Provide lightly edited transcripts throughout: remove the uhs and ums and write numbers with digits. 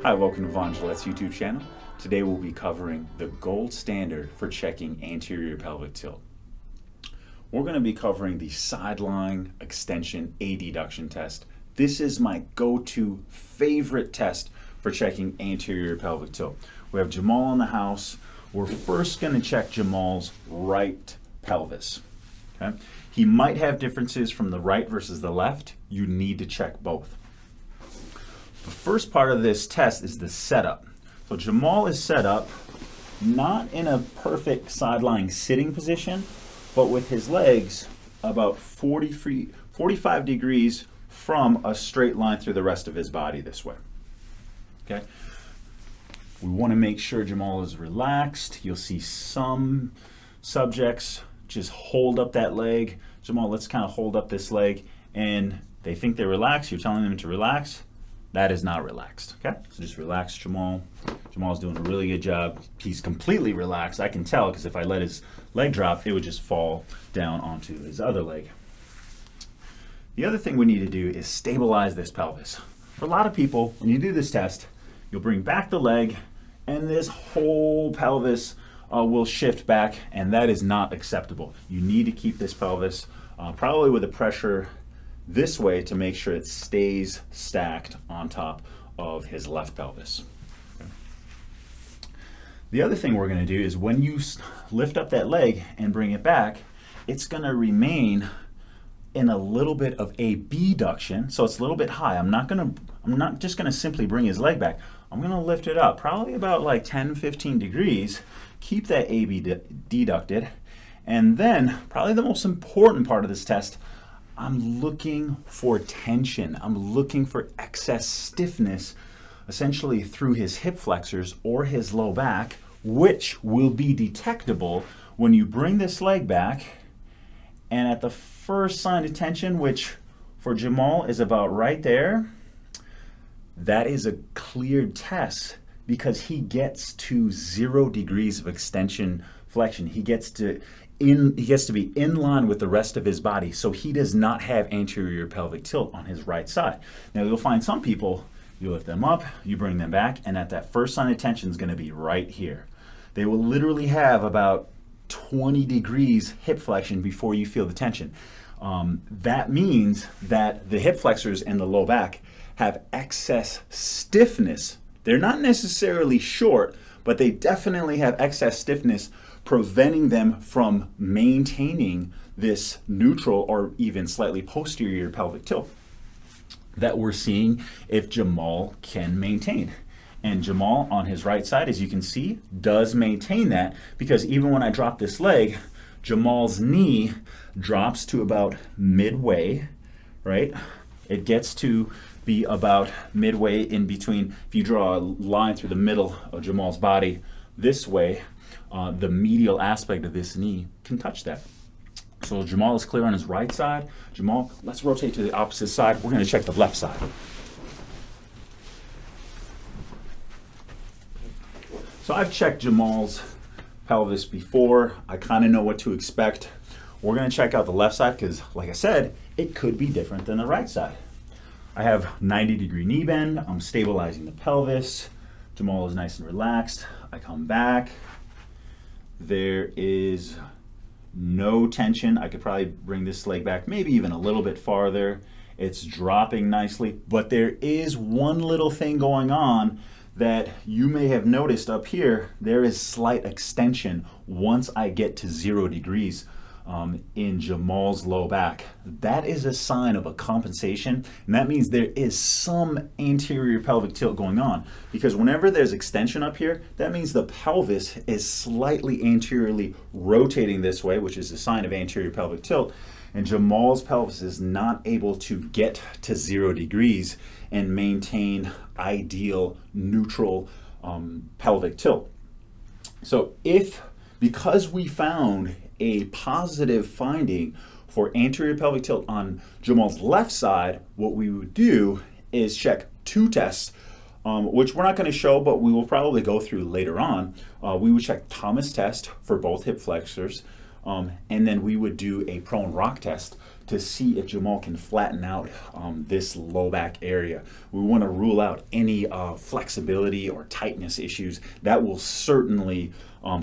Hi, welcome to Vangelet's YouTube channel. Today we'll be covering the gold standard for checking anterior pelvic tilt. We're going to be covering the sideline extension adduction test. This is my go-to favorite test for checking anterior pelvic tilt. We have Jamal in the house. We're first going to check Jamal's right pelvis. Okay? He might have differences from the right versus the left. You need to check both. The first part of this test is the setup. So Jamal is set up not in a perfect sideline sitting position, but with his legs about 45 degrees from a straight line through the rest of his body this way. Okay. We want to make sure Jamal is relaxed. You'll see some subjects just hold up that leg. Jamal, let's kind of hold up this leg, and they think they're relaxed. You're telling them to relax. That is not relaxed, okay? So just relax Jamal. Jamal's doing a really good job. He's completely relaxed. I can tell because if I let his leg drop, it would just fall down onto his other leg. The other thing we need to do is stabilize this pelvis. For a lot of people, when you do this test, you'll bring back the leg and this whole pelvis will shift back, and that is not acceptable. You need to keep this pelvis probably with the pressure this way to make sure it stays stacked on top of his left pelvis. Okay. The other thing we're going to do is when you lift up that leg and bring it back, it's going to remain in a little bit of abduction, so it's a little bit high. I'm not just going to simply bring his leg back. I'm going to lift it up probably about like 10-15 degrees, keep that abducted, and then probably the most important part of this test, I'm looking for tension. I'm looking for excess stiffness, essentially through his hip flexors or his low back, which will be detectable when you bring this leg back, and at the first sign of tension, which for Jamal is about right there, that is a cleared test because he gets to 0 degrees of extension flexion. He gets to be in line with the rest of his body, so he does not have anterior pelvic tilt on his right side. Now you'll find some people, you lift them up, you bring them back, and at that first sign of tension is going to be right here. They will literally have about 20 degrees hip flexion before you feel the tension. That means that the hip flexors and the low back have excess stiffness. They're not necessarily short, but they definitely have excess stiffness, preventing them from maintaining this neutral or even slightly posterior pelvic tilt that we're seeing if Jamal can maintain. And Jamal on his right side, as you can see, does maintain that, because even when I drop this leg, Jamal's knee drops to about midway, right? It gets to be about midway in between. If you draw a line through the middle of Jamal's body this way, the medial aspect of this knee can touch that. So Jamal is clear on his right side. Jamal, let's rotate to the opposite side. We're going to check the left side. So I've checked Jamal's pelvis before. I kind of know what to expect. We're going to check out the left side because, like I said, it could be different than the right side. I have 90-degree knee bend. I'm stabilizing the pelvis. Jamal is nice and relaxed. I come back. There is no tension. I could probably bring this leg back maybe even a little bit farther. It's dropping nicely, but there is one little thing going on that you may have noticed up here. There is slight extension once I get to 0 degrees in Jamal's low back. That is a sign of a compensation, and that means there is some anterior pelvic tilt going on, because whenever there's extension up here, that means the pelvis is slightly anteriorly rotating this way, which is a sign of anterior pelvic tilt, and Jamal's pelvis is not able to get to 0 degrees and maintain ideal neutral pelvic tilt. So because we found a positive finding for anterior pelvic tilt on Jamal's left side, what we would do is check 2 tests, which we're not going to show, but we will probably go through later on. We would check Thomas test for both hip flexors, and then we would do a prone rock test to see if Jamal can flatten out this low back area. We want to rule out any flexibility or tightness issues that will certainly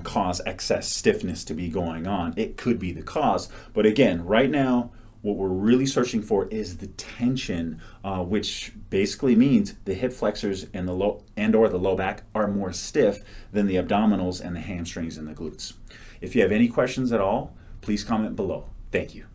cause excess stiffness to be going on. It could be the cause, but again, right now, what we're really searching for is the tension, which basically means the hip flexors and the low back are more stiff than the abdominals and the hamstrings and the glutes. If you have any questions at all, please comment below. Thank you.